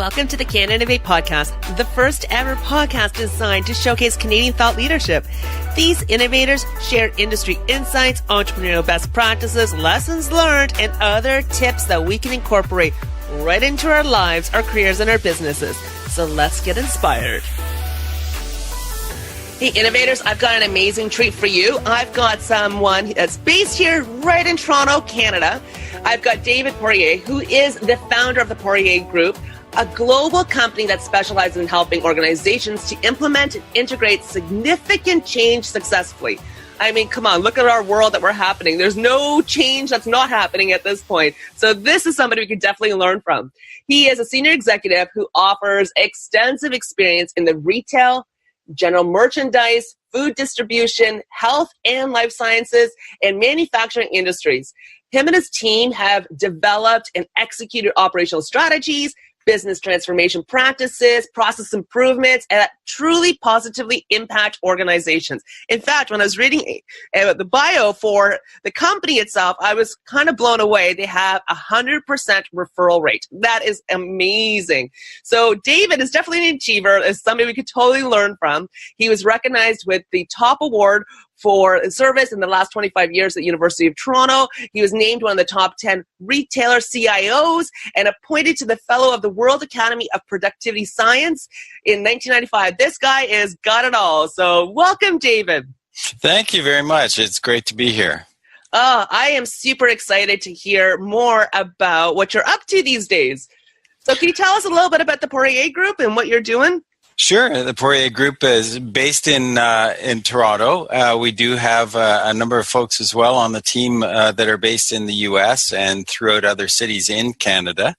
Welcome to the Can Innovate podcast, the first ever podcast designed to showcase Canadian thought leadership. These innovators share industry insights, entrepreneurial best practices, lessons learned, and other tips that we can incorporate right into our lives, our careers, and our businesses. So let's get inspired. Hey, innovators, I've got an amazing treat for you. I've got someone that's based here right in Toronto, Canada. I've got David Poirier, who is the founder of the Poirier Group, a global company that specializes in helping organizations to implement and integrate significant change successfully. I mean, come on, look at our world that we're happening. There's no change that's not happening at this point. So this is somebody we could definitely learn from. He is a senior executive who offers extensive experience in the retail, general merchandise, food distribution, health and life sciences, and manufacturing industries. Him and his team have developed and executed operational strategies, business transformation practices, process improvements, and that truly positively impact organizations. In fact, when I was reading the bio for the company itself, I was kind of blown away. They have 100% referral rate. That is amazing. So David is definitely an achiever, is somebody we could totally learn from. He was recognized with the top award for service in the last 25 years at the University of Toronto. He was named one of the top 10 retailer CIOs and appointed to the Fellow of the World Academy of Productivity Science in 1995. This guy is got it all. So welcome, David. Thank you very much. It's great to be here. I am super excited to hear more about what you're up to these days. So can you tell us a little bit about the Poirier Group and what you're doing? Sure. The Poirier Group is based in Toronto. We do have a number of folks as well on the team that are based in the U.S. and throughout other cities in Canada.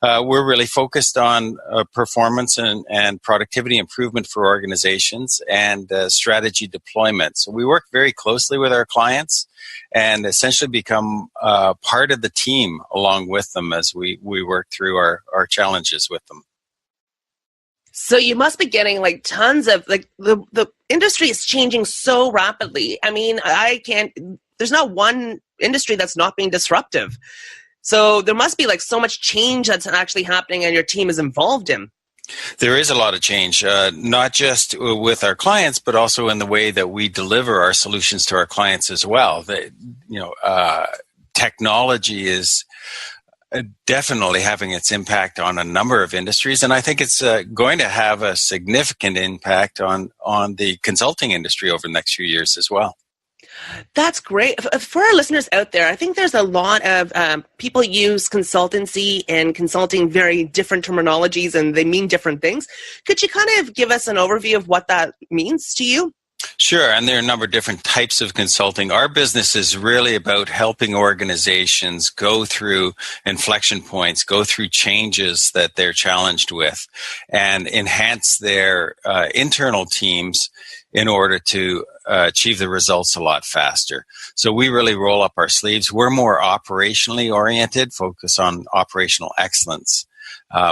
We're really focused on performance and productivity improvement for organizations and strategy deployment. So we work very closely with our clients and essentially become part of the team along with them as we work through our challenges with them. So you must be getting like tons of the industry is changing so rapidly. I mean, there's not one industry that's not being disruptive. So there must be like so much change that's actually happening and your team is involved in. There is a lot of change, not just with our clients, but also in the way that we deliver our solutions to our clients as well. Technology is definitely having its impact on a number of industries, and I think it's going to have a significant impact on the consulting industry over the next few years as well. That's great. For our listeners out there, I think there's a lot of people use consultancy and consulting very different terminologies, and they mean different things. Could you kind of give us an overview of what that means to you? Sure, and there are a number of different types of consulting. Our business is really about helping organizations go through inflection points, go through changes that they're challenged with, and enhance their internal teams in order to achieve the results a lot faster. So we really roll up our sleeves. We're more operationally oriented, focus on operational excellence.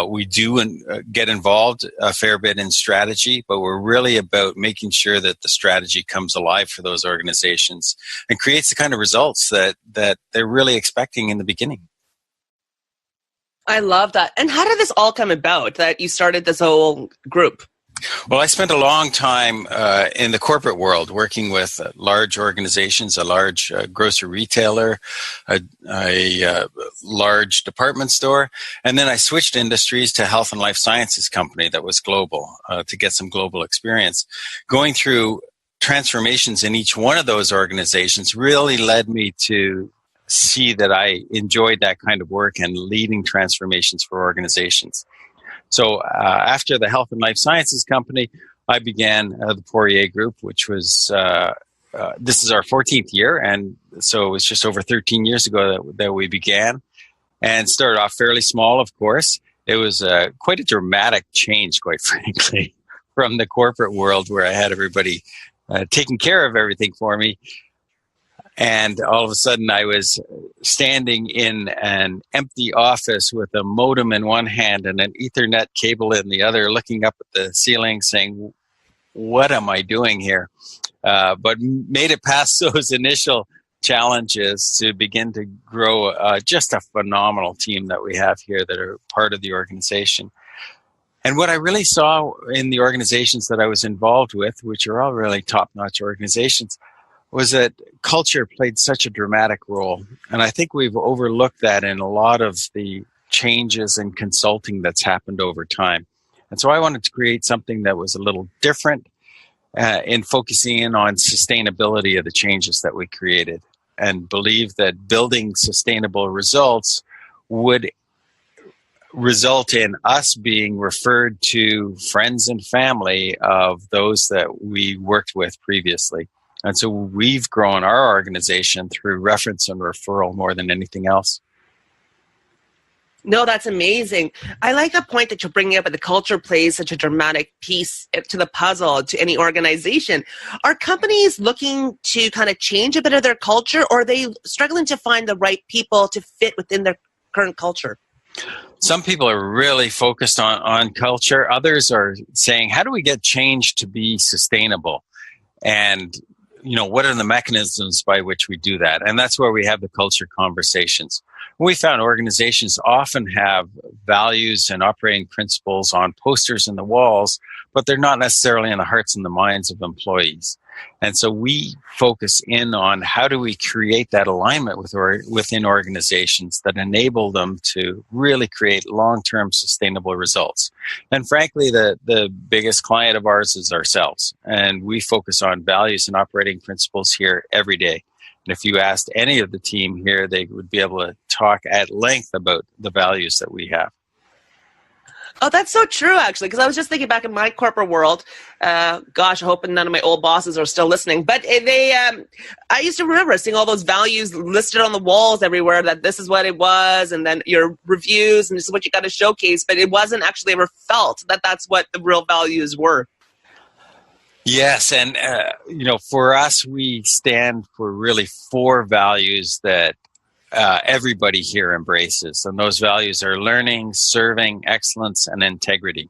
We do get involved a fair bit in strategy, but we're really about making sure that the strategy comes alive for those organizations and creates the kind of results that they're really expecting in the beginning. I love that. And how did this all come about that you started this whole group? Well, I spent a long time in the corporate world working with large organizations, a large grocery retailer, a large department store, and then I switched industries to health and life sciences company that was global to get some global experience. Going through transformations in each one of those organizations really led me to see that I enjoyed that kind of work and leading transformations for organizations. So after the health and life sciences company, I began the Poirier Group, which was, this is our 14th year. And so it was just over 13 years ago that we began and started off fairly small, of course. It was quite a dramatic change, quite frankly, from the corporate world where I had everybody taking care of everything for me. And all of a sudden I was standing in an empty office with a modem in one hand and an Ethernet cable in the other, looking up at the ceiling saying, what am I doing here? But made it past those initial challenges to begin to grow just a phenomenal team that we have here that are part of the organization. And what I really saw in the organizations that I was involved with, which are all really top-notch organizations, was that culture played such a dramatic role. And I think we've overlooked that in a lot of the changes in consulting that's happened over time. And so I wanted to create something that was a little different in focusing in on sustainability of the changes that we created, and believe that building sustainable results would result in us being referred to friends and family of those that we worked with previously. And so we've grown our organization through reference and referral more than anything else. No, that's amazing. I like the point that you're bringing up that the culture plays such a dramatic piece to the puzzle to any organization. Are companies looking to kind of change a bit of their culture, or are they struggling to find the right people to fit within their current culture? Some people are really focused on culture. Others are saying, how do we get change to be sustainable? And what are the mechanisms by which we do that? And that's where we have the culture conversations. We found organizations often have values and operating principles on posters in the walls, but they're not necessarily in the hearts and the minds of employees. And so we focus in on how do we create that alignment within organizations that enable them to really create long-term sustainable results. And frankly, the biggest client of ours is ourselves. And we focus on values and operating principles here every day. And if you asked any of the team here, they would be able to talk at length about the values that we have. Oh, that's so true, actually, because I was just thinking back in my corporate world. Gosh, I hope none of my old bosses are still listening. But I used to remember seeing all those values listed on the walls everywhere, that this is what it was, and then your reviews, and this is what you got to showcase. But it wasn't actually ever felt that that's what the real values were. Yes, and for us, we stand for really 4 values that everybody here embraces. And those values are learning, serving, excellence, and integrity.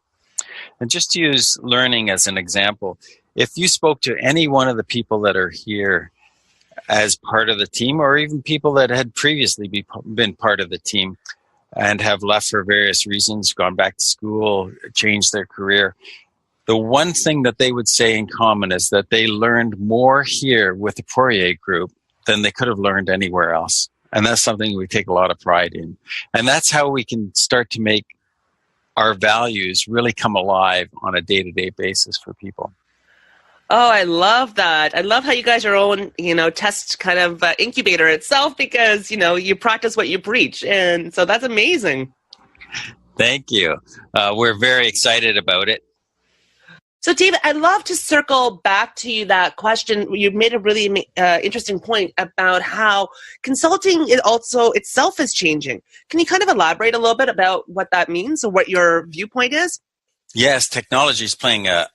And just to use learning as an example, if you spoke to any one of the people that are here as part of the team, or even people that had previously been part of the team and have left for various reasons, gone back to school, changed their career, the one thing that they would say in common is that they learned more here with the Poirier Group than they could have learned anywhere else. And that's something we take a lot of pride in. And that's how we can start to make our values really come alive on a day-to-day basis for people. Oh, I love that. I love how you guys are your own, test kind of incubator itself, because, you practice what you preach. And so that's amazing. Thank you. We're very excited about it. So, David, I'd love to circle back to that question. You made a really interesting point about how consulting itself is changing. Can you kind of elaborate a little bit about what that means or what your viewpoint is? Yes, technology is playing a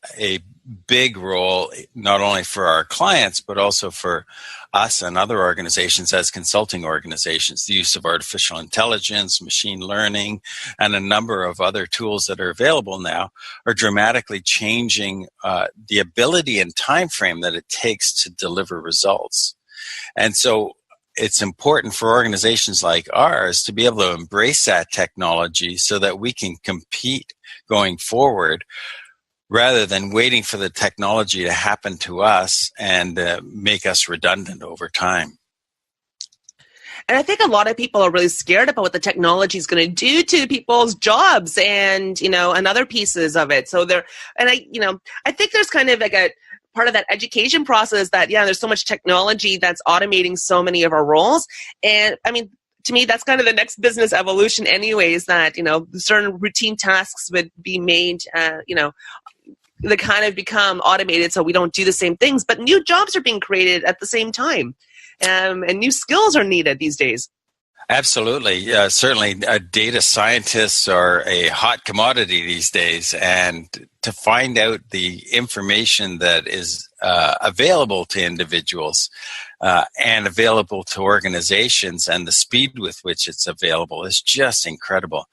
big role, not only for our clients, but also for us and other organizations as consulting organizations. The use of artificial intelligence, machine learning, and a number of other tools that are available now are dramatically changing the ability and time frame that it takes to deliver results. And so it's important for organizations like ours to be able to embrace that technology so that we can compete going forward, rather than waiting for the technology to happen to us and make us redundant over time. And I think a lot of people are really scared about what the technology is going to do to people's jobs and, and other pieces of it. So I think there's kind of like a part of that education process that, there's so much technology that's automating so many of our roles. And I mean, to me, that's kind of the next business evolution anyways, that, certain routine tasks would be made, they kind of become automated so we don't do the same things, but new jobs are being created at the same time, and new skills are needed these days. Absolutely. Certainly data scientists are a hot commodity these days, and to find out the information that is available to individuals and available to organizations, and the speed with which it's available is just incredible.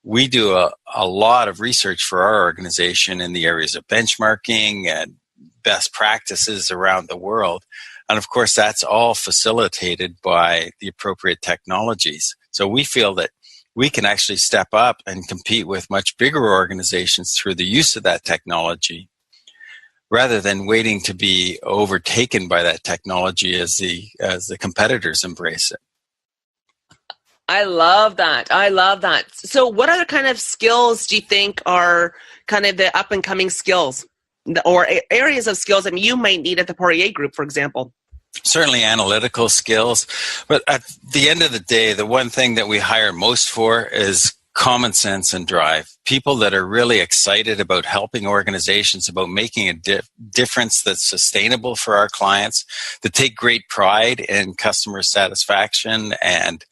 We do a lot of research for our organization in the areas of benchmarking and best practices around the world. And of course, that's all facilitated by the appropriate technologies. So we feel that we can actually step up and compete with much bigger organizations through the use of that technology, rather than waiting to be overtaken by that technology as the competitors embrace it. I love that. I love that. So what other kind of skills do you think are kind of the up-and-coming skills or areas of skills that you might need at the Poirier Group, for example? Certainly analytical skills. But at the end of the day, the one thing that we hire most for is common sense and drive. People that are really excited about helping organizations, about making a difference that's sustainable for our clients, that take great pride in customer satisfaction and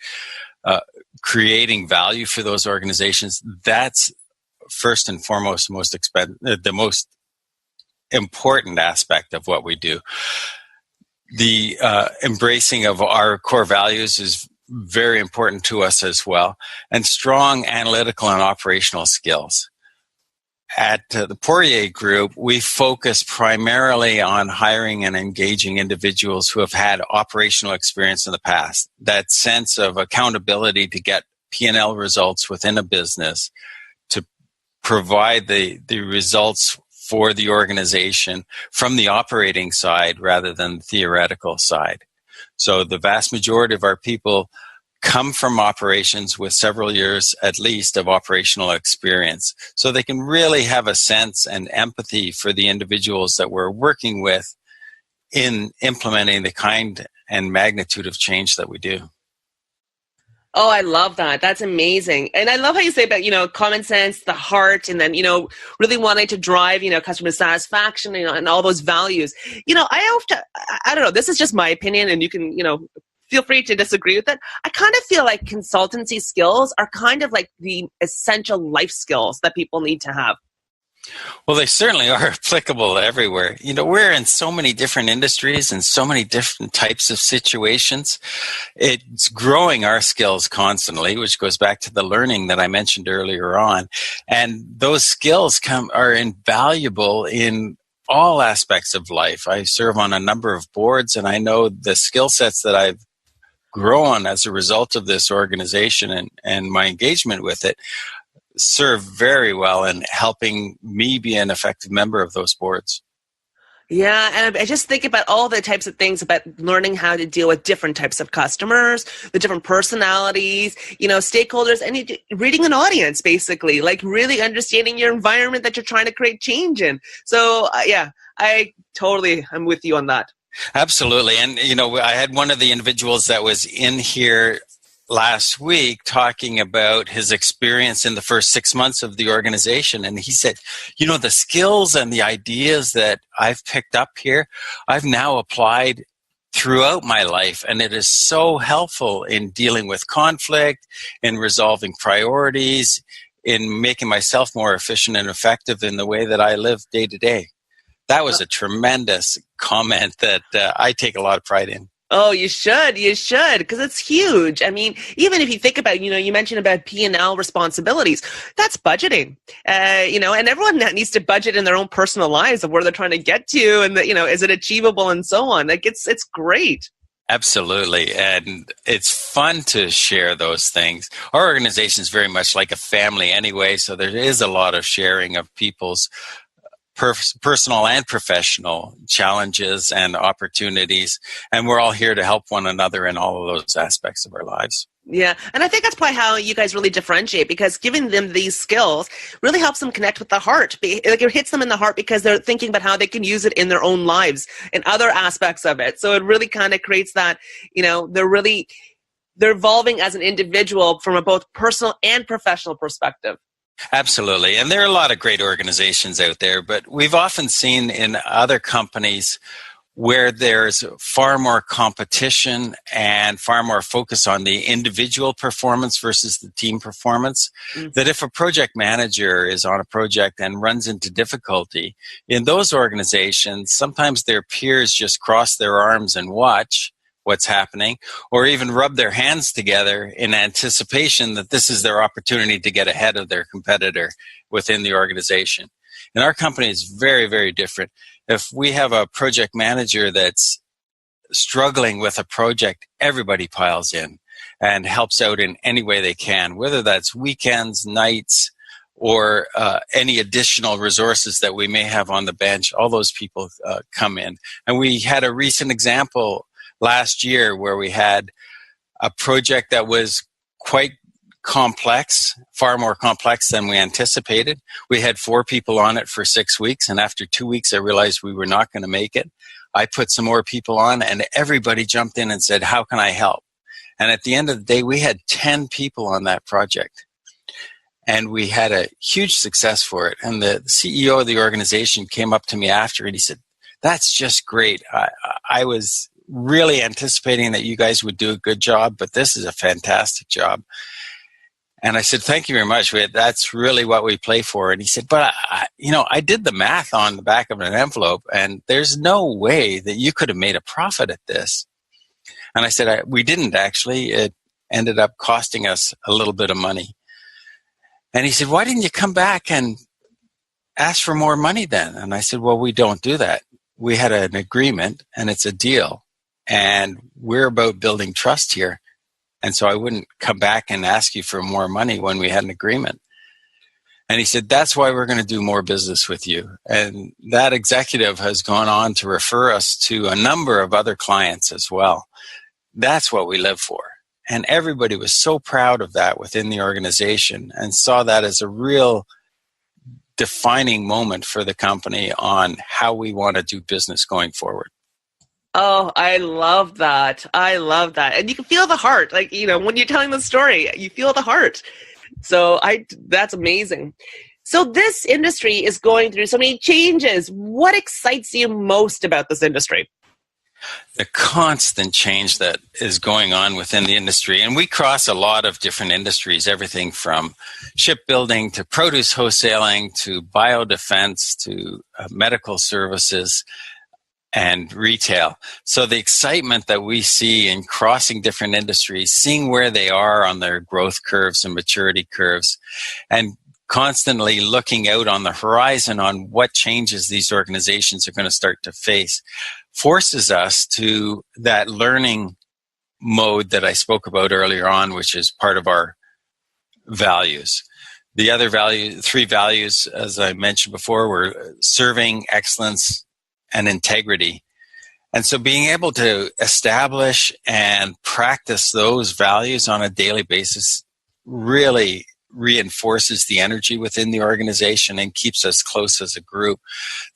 creating value for those organizations. That's first and foremost the most important aspect of what we do. The embracing of our core values is very important to us as well, and strong analytical and operational skills. At the Poirier Group, we focus primarily on hiring and engaging individuals who have had operational experience in the past. That sense of accountability to get P&L results within a business, to provide the results for the organization from the operating side rather than the theoretical side. So the vast majority of our people come from operations with several years at least of operational experience, so they can really have a sense and empathy for the individuals that we're working with in implementing the kind and magnitude of change that we do. Oh, I love that. That's amazing. And I love how you say about, common sense, the heart, and then, really wanting to drive, customer satisfaction, and all those values. I don't know, this is just my opinion, and you can, feel free to disagree with it. I kind of feel like consultancy skills are kind of like the essential life skills that people need to have. Well, they certainly are applicable everywhere. We're in so many different industries and so many different types of situations. It's growing our skills constantly, which goes back to the learning that I mentioned earlier on. And those skills are invaluable in all aspects of life. I serve on a number of boards, and I know the skill sets that I've grown as a result of this organization and my engagement with it serve very well in helping me be an effective member of those boards. Yeah, and I just think about all the types of things about learning how to deal with different types of customers, the different personalities, stakeholders, and reading an audience, basically, like really understanding your environment that you're trying to create change in. So, I'm with you on that. Absolutely. And, I had one of the individuals that was in here last week talking about his experience in the first 6 months of the organization. And he said, the skills and the ideas that I've picked up here, I've now applied throughout my life. And it is so helpful in dealing with conflict, in resolving priorities, in making myself more efficient and effective in the way that I live day to day. That was a tremendous comment that I take a lot of pride in. Oh, you should, because it's huge. I mean, even if you think about, you mentioned about P&L responsibilities, that's budgeting, and everyone needs to budget in their own personal lives of where they're trying to get to, and is it achievable and so on. Like it's great. Absolutely. And it's fun to share those things. Our organization is very much like a family anyway, so there is a lot of sharing of people's personal and professional challenges and opportunities, and we're all here to help one another in all of those aspects of our lives. Yeah, and I think that's probably how you guys really differentiate, because giving them these skills really helps them connect with the heart. Like it hits them in the heart because they're thinking about how they can use it in their own lives and other aspects of it. So it really kind of creates that, they're evolving as an individual from a both personal and professional perspective. Absolutely. And there are a lot of great organizations out there, but we've often seen in other companies where there's far more competition and far more focus on the individual performance versus the team performance, that if a project manager is on a project and runs into difficulty, in those organizations, sometimes their peers just cross their arms and watch what's happening, or even rub their hands together in anticipation that this is their opportunity to get ahead of their competitor within the organization. And our company is very, very different. If we have a project manager that's struggling with a project, everybody piles in. and helps out in any way they can, whether that's weekends, nights, or any additional resources that we may have on the bench. All those people come in. And we had a recent example last year where we had a project that was quite complex, far more complex than we anticipated. We had 4 people on it for 6 weeks, and after 2 weeks I realized we were not going to make it. I put some more people on, and everybody jumped in and said, how can I help? And at the end of the day, we had 10 people on that project. And we had a huge success for it. And the CEO of the organization came up to me after and he said, that's just great. I was really anticipating that you guys would do a good job, but this is a fantastic job. And I said, thank you very much. That's really what we play for. And he said, but I did the math on the back of an envelope, and there's no way that you could have made a profit at this. And I said, we didn't actually. It ended up costing us a little bit of money. And he said, why didn't you come back and ask for more money then? And I said, well, we don't do that. We had an agreement, and it's a deal. And we're about building trust here. And so I wouldn't come back and ask you for more money when we had an agreement. And he said, that's why we're going to do more business with you. And that executive has gone on to refer us to a number of other clients as well. That's what we live for. And everybody was so proud of that within the organization and saw that as a real defining moment for the company on how we want to do business going forward. Oh, I love that. I love that. And you can feel the heart. Like, when you're telling the story, you feel the heart. So that's amazing. So this industry is going through so many changes. What excites you most about this industry? The constant change that is going on within the industry. And we cross a lot of different industries, everything from shipbuilding to produce wholesaling to biodefense to medical services and retail. So the excitement that we see in crossing different industries, seeing where they are on their growth curves and maturity curves, and constantly looking out on the horizon on what changes these organizations are going to start to face, forces us to that learning mode that I spoke about earlier on, which is part of our values. The other 3 values, as I mentioned before, were serving, excellence, and integrity. And so being able to establish and practice those values on a daily basis really reinforces the energy within the organization and keeps us close as a group.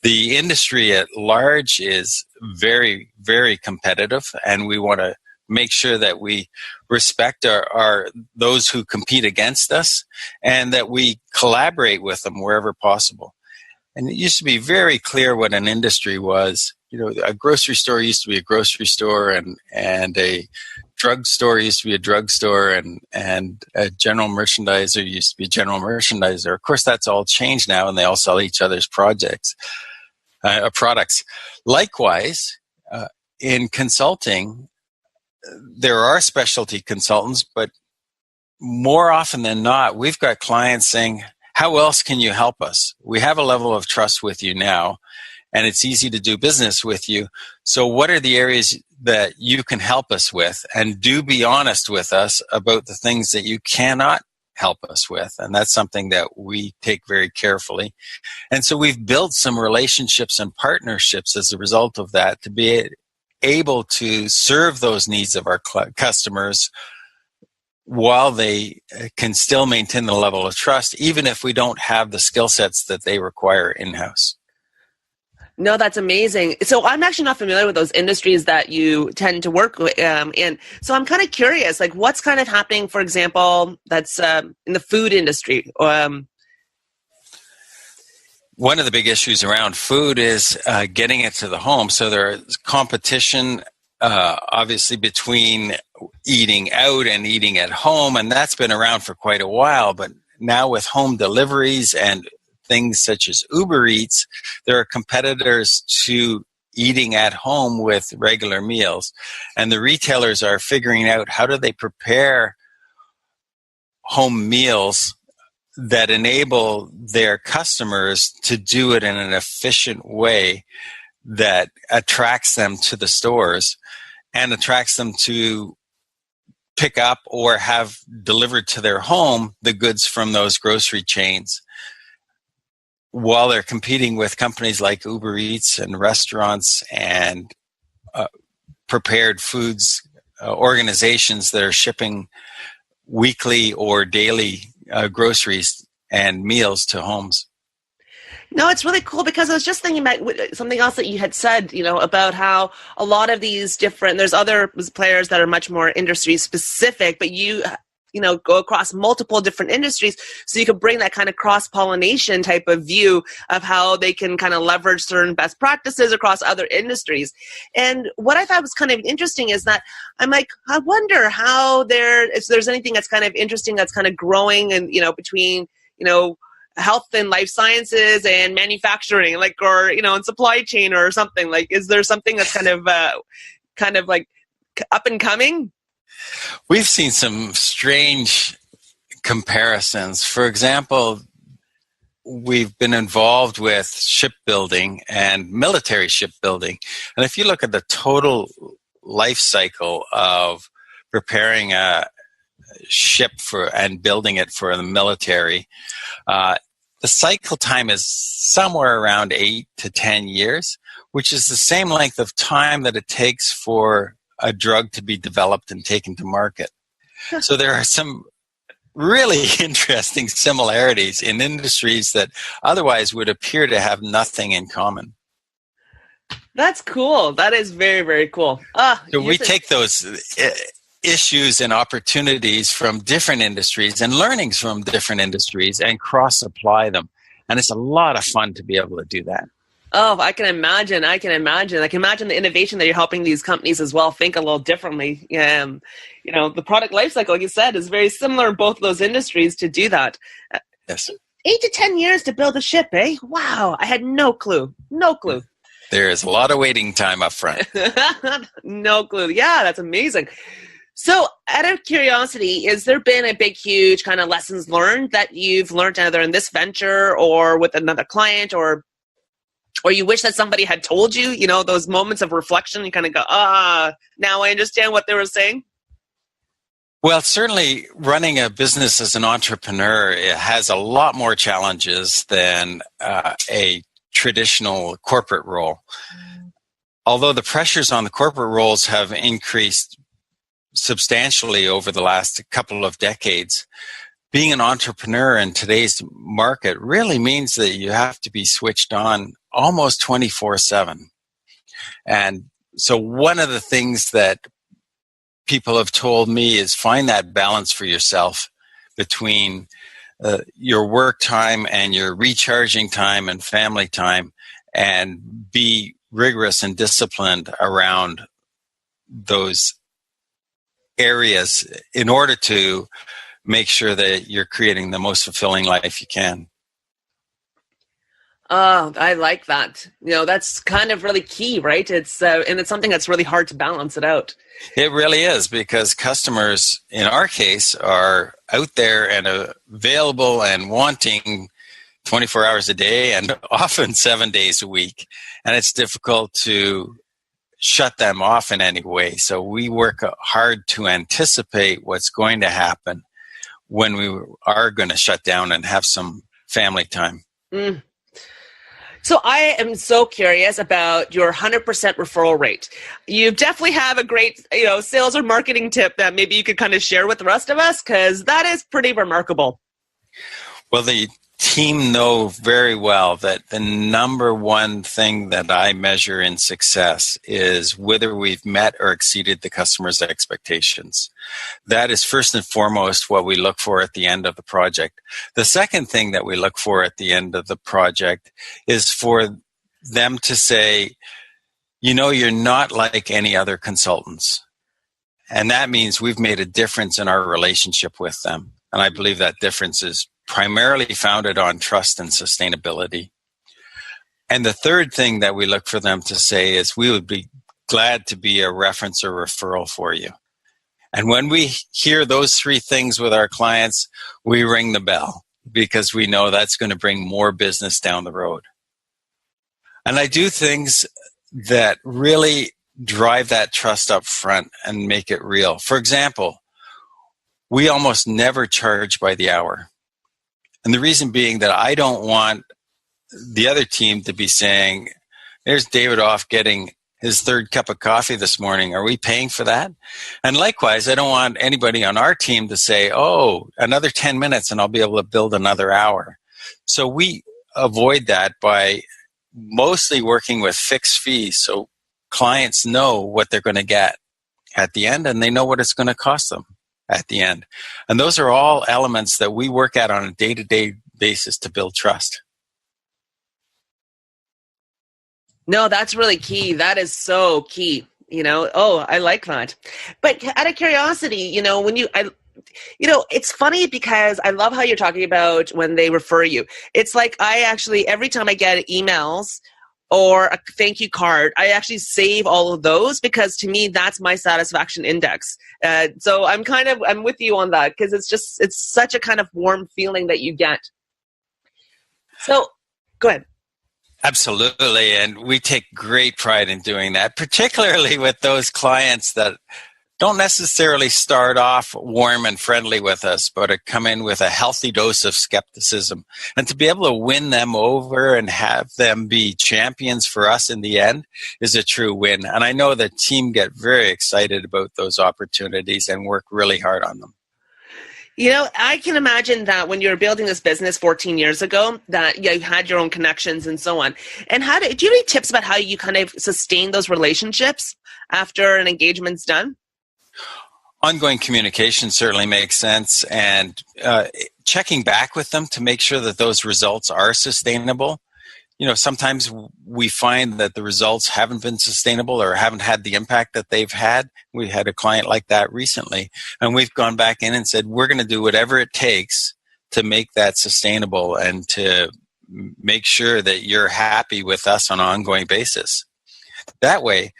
The industry at large is very, very competitive, and we want to make sure that we respect our those who compete against us and that we collaborate with them wherever possible. And it used to be very clear what an industry was. A grocery store used to be a grocery store, and a drugstore used to be a drugstore, and a general merchandiser used to be a general merchandiser. Of course, that's all changed now, and they all sell each other's products. Likewise, in consulting, there are specialty consultants, but more often than not, we've got clients saying, how else can you help us? We have a level of trust with you now, and it's easy to do business with you. So what are the areas that you can help us with? And do be honest with us about the things that you cannot help us with. And that's something that we take very carefully. And so we've built some relationships and partnerships as a result of that to be able to serve those needs of our customers while they can still maintain the level of trust, even if we don't have the skill sets that they require in-house. No, that's amazing. So I'm actually not familiar with those industries that you tend to work in. So I'm kind of curious, like what's kind of happening, for example, that's in the food industry? One of the big issues around food is getting it to the home. So there's competition, obviously, between eating out and eating at home, and that's been around for quite a while. But now with home deliveries and things such as Uber Eats, there are competitors to eating at home with regular meals. And the retailers are figuring out how do they prepare home meals that enable their customers to do it in an efficient way that attracts them to the stores and attracts them to pick up or have delivered to their home the goods from those grocery chains, while they're competing with companies like Uber Eats and restaurants and prepared foods organizations that are shipping weekly or daily groceries and meals to homes. No, it's really cool because I was just thinking about something else that you had said, about how a lot of these there's other players that are much more industry specific, but you go across multiple different industries, so you could bring that kind of cross-pollination type of view of how they can kind of leverage certain best practices across other industries. And what I thought was kind of interesting is that I'm like, I wonder if there's anything that's kind of interesting that's kind of growing and, between, health and life sciences and manufacturing, or in supply chain or something. Is there something that's kind of like up and coming? We've seen some strange comparisons. For example, we've been involved with shipbuilding and military shipbuilding. And if you look at the total life cycle of preparing a ship and building it for the military, the cycle time is somewhere around 8 to 10 years, which is the same length of time that it takes for a drug to be developed and taken to market. So there are some really interesting similarities in industries that otherwise would appear to have nothing in common. That's cool. That is very, very cool. So we take those issues and opportunities from different industries and learnings from different industries and cross-apply them. And it's a lot of fun to be able to do that. Oh, I can imagine. I can imagine the innovation that you're helping these companies as well think a little differently. The product lifecycle, like you said, is very similar in both of those industries to do that. Yes. 8 to 10 years to build a ship, eh? Wow. I had no clue. No clue. There is a lot of waiting time up front. No clue. Yeah, that's amazing. So out of curiosity, has there been a big, huge kind of lessons learned that you've learned either in this venture or with another client, or you wish that somebody had told you, those moments of reflection, you kind of go, now I understand what they were saying? Well, certainly running a business as an entrepreneur, it has a lot more challenges than a traditional corporate role. Although the pressures on the corporate roles have increased substantially over the last couple of decades, being an entrepreneur in today's market really means that you have to be switched on almost 24/7. And so one of the things that people have told me is find that balance for yourself between your work time and your recharging time and family time, and be rigorous and disciplined around those areas in order to make sure that you're creating the most fulfilling life you can. Oh, I like that. That's kind of really key, right? It's and it's something that's really hard to balance it out. It really is, because customers, in our case, are out there and available and wanting 24 hours a day and often 7 days a week. And it's difficult to shut them off in any way. So we work hard to anticipate what's going to happen when we are going to shut down and have some family time. Mm. So I am so curious about your 100% referral rate. You definitely have a great, sales or marketing tip that maybe you could kind of share with the rest of us, because that is pretty remarkable. Well, the team know very well that the number one thing that I measure in success is whether we've met or exceeded the customer's expectations. That is first and foremost what we look for at the end of the project. The second thing that we look for at the end of the project is for them to say, you're not like any other consultants. And that means we've made a difference in our relationship with them. And I believe that difference is primarily founded on trust and sustainability. And the third thing that we look for them to say is, we would be glad to be a reference or referral for you. And when we hear those three things with our clients, we ring the bell, because we know that's going to bring more business down the road. And I do things that really drive that trust up front and make it real. For example, we almost never charge by the hour. And the reason being that I don't want the other team to be saying, there's David off getting his third cup of coffee this morning. Are we paying for that? And likewise, I don't want anybody on our team to say, oh, another 10 minutes and I'll be able to build another hour. So we avoid that by mostly working with fixed fees. So clients know what they're going to get at the end, and they know what it's going to cost them at the end. And those are all elements that we work at on a day-to-day basis to build trust. No, that's really key. That is so key. I like that. But out of curiosity, it's funny because I love how you're talking about when they refer you. It's like I actually, every time I get emails or a thank you card, I actually save all of those because to me, that's my satisfaction index. So I'm with you on that because it's such a kind of warm feeling that you get. So go ahead. Absolutely. And we take great pride in doing that, particularly with those clients that don't necessarily start off warm and friendly with us, but come in with a healthy dose of skepticism. And to be able to win them over and have them be champions for us in the end is a true win. And I know the team get very excited about those opportunities and work really hard on them. I can imagine that when you were building this business 14 years ago, that you had your own connections and so on. And do you have any tips about how you kind of sustain those relationships after an engagement's done? Ongoing communication certainly makes sense, and checking back with them to make sure that those results are sustainable. Sometimes we find that the results haven't been sustainable or haven't had the impact that they've had. We had a client like that recently, and we've gone back in and said, we're going to do whatever it takes to make that sustainable and to make sure that you're happy with us on an ongoing basis. That way,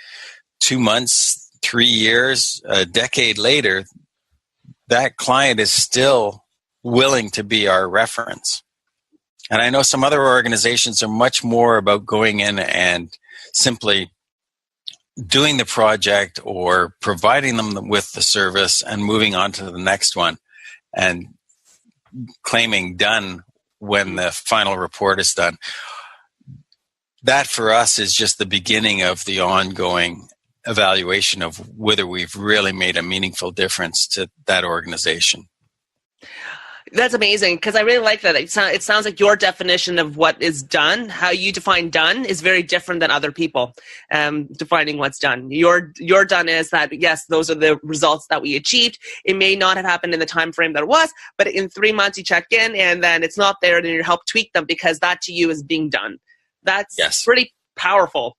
2 months, 3 years, a decade later, that client is still willing to be our reference. And I know some other organizations are much more about going in and simply doing the project or providing them with the service and moving on to the next one and claiming done when the final report is done. That for us is just the beginning of the ongoing evaluation of whether we've really made a meaningful difference to that organization. That's amazing because I really like that. It sounds like your definition of what is done, how you define done, is very different than other people defining what's done. Your done is that, yes, those are the results that we achieved. It may not have happened in the time frame that it was, but in 3 months you check in and then it's not there and you help tweak them because that to you is being done. That's pretty powerful.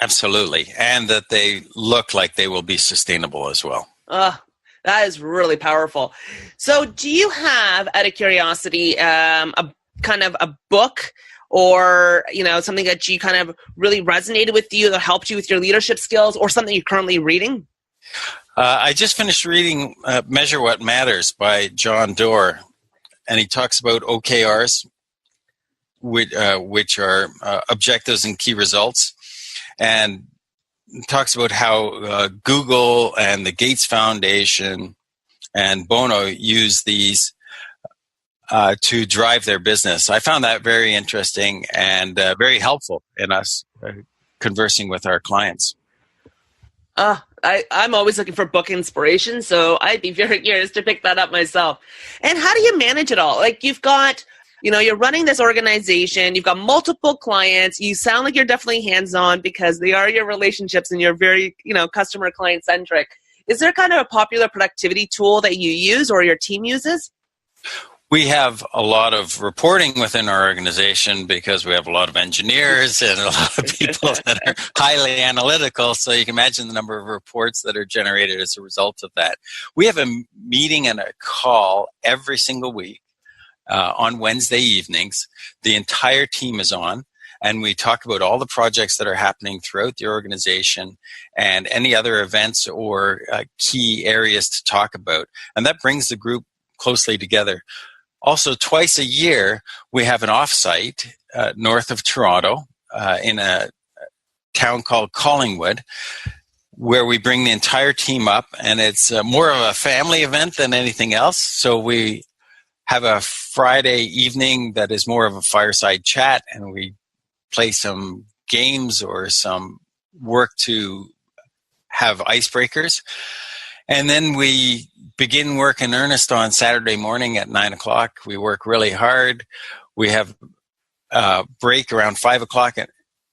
Absolutely. And that they look like they will be sustainable as well. That is really powerful. So do you have, out of curiosity, a kind of a book or, something that you kind of really resonated with you that helped you with your leadership skills or something you're currently reading? I just finished reading Measure What Matters by John Doerr, and he talks about OKRs, which are objectives and key results, and talks about how Google and the Gates Foundation and Bono use these to drive their business. I found that very interesting and very helpful in us conversing with our clients. I'm always looking for book inspiration, so I'd be very curious to pick that up myself. And how do you manage it all? Like you've got, you're running this organization, you've got multiple clients, you sound like you're definitely hands-on because they are your relationships and you're very, customer client-centric. Is there kind of a popular productivity tool that you use or your team uses? We have a lot of reporting within our organization because we have a lot of engineers and a lot of people that are highly analytical. So you can imagine the number of reports that are generated as a result of that. We have a meeting and a call every single week on Wednesday evenings. The entire team is on, and we talk about all the projects that are happening throughout the organization and any other events or key areas to talk about. And that brings the group closely together. Also, twice a year, we have an offsite north of Toronto in a town called Collingwood, where we bring the entire team up, and it's more of a family event than anything else. So we have a Friday evening that is more of a fireside chat, and we play some games or some work to have icebreakers. And then we begin work in earnest on Saturday morning at 9 o'clock. We work really hard. We have a break around 5 o'clock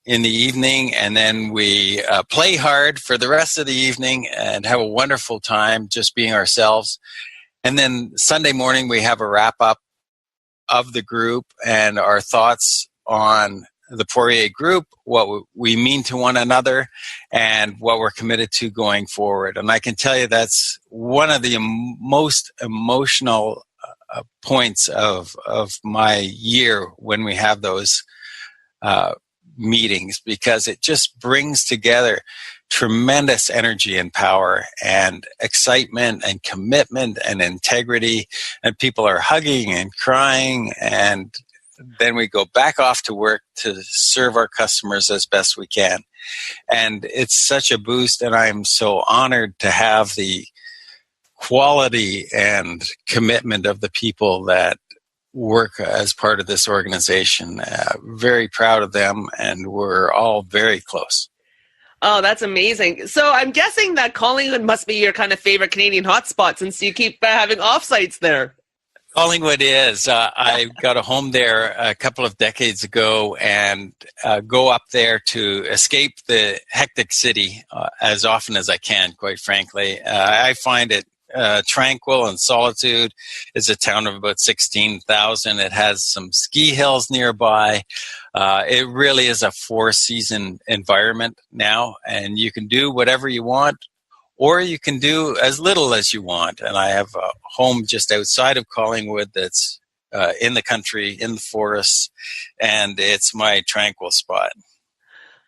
in the evening, and then we play hard for the rest of the evening and have a wonderful time just being ourselves. And then Sunday morning, we have a wrap-up of the group and our thoughts on the Poirier Group, what we mean to one another, and what we're committed to going forward. And I can tell you that's one of the most emotional points of my year when we have those meetings, because it just brings together tremendous energy and power and excitement and commitment and integrity, and people are hugging and crying, and then we go back off to work to serve our customers as best we can. And it's such a boost, and I'm so honored to have the quality and commitment of the people that work as part of this organization. Very proud of them, and we're all very close. Oh, that's amazing. So I'm guessing that Collingwood must be your kind of favorite Canadian hotspot, since you keep having offsites there. Collingwood is. I got a home there a couple of decades ago, and go up there to escape the hectic city as often as I can, quite frankly. I find it tranquil and solitude. It's a town of about 16,000. It has some ski hills nearby. It really is a four-season environment now, and you can do whatever you want, or you can do as little as you want. And I have a home just outside of Collingwood that's in the country, in the forests, and it's my tranquil spot.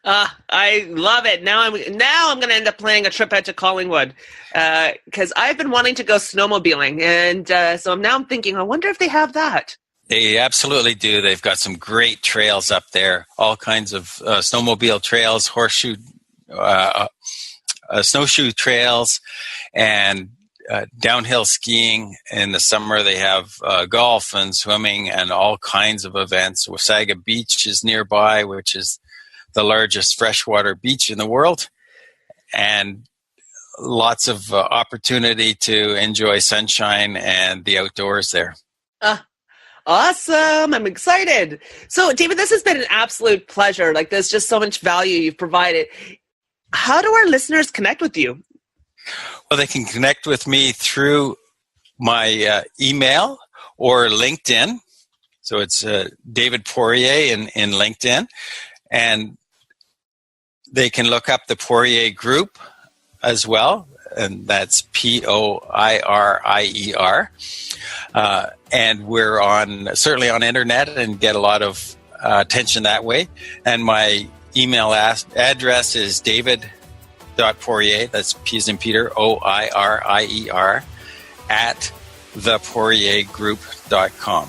I love it. Now I'm going to end up planning a trip out to Collingwood because I've been wanting to go snowmobiling, and so I'm thinking, I wonder if they have that. They absolutely do. They've got some great trails up there, all kinds of snowmobile trails, snowshoe trails, and downhill skiing. In the summer, they have golf and swimming and all kinds of events. Wasaga Beach is nearby, which is the largest freshwater beach in the world, and lots of opportunity to enjoy sunshine and the outdoors there. Awesome. I'm excited. So, David, this has been an absolute pleasure. Like, there's just so much value you've provided. How do our listeners connect with you? Well, they can connect with me through my email or LinkedIn. So it's David Poirier in LinkedIn. And they can look up the Poirier Group as well, and that's Poirier. And we're certainly on internet and get a lot of attention that way. And my email address is david.poirier, that's P as in Peter, OIRIER, at thepoiriergroup.com.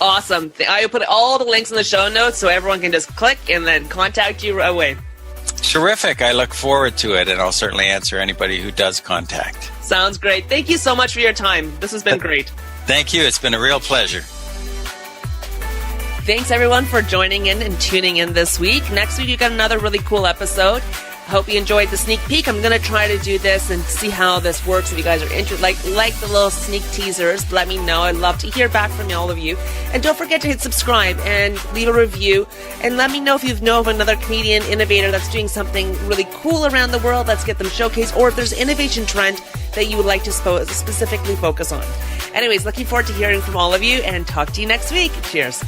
Awesome. I will put all the links in the show notes so everyone can just click and then contact you right away. Terrific. I look forward to it, and I'll certainly answer anybody who does contact. Sounds great. Thank you so much for your time. This has been great. Thank you. It's been a real pleasure. Thanks, everyone, for joining in and tuning in this week. Next week, you got another really cool episode. Hope you enjoyed the sneak peek. I'm going to try to do this and see how this works. If you guys are interested, like the little sneak teasers, let me know. I'd love to hear back from all of you. And don't forget to hit subscribe and leave a review. And let me know if you know of another Canadian innovator that's doing something really cool around the world. Let's get them showcased. Or if there's an innovation trend that you would like to specifically focus on. Anyways, looking forward to hearing from all of you, and talk to you next week. Cheers.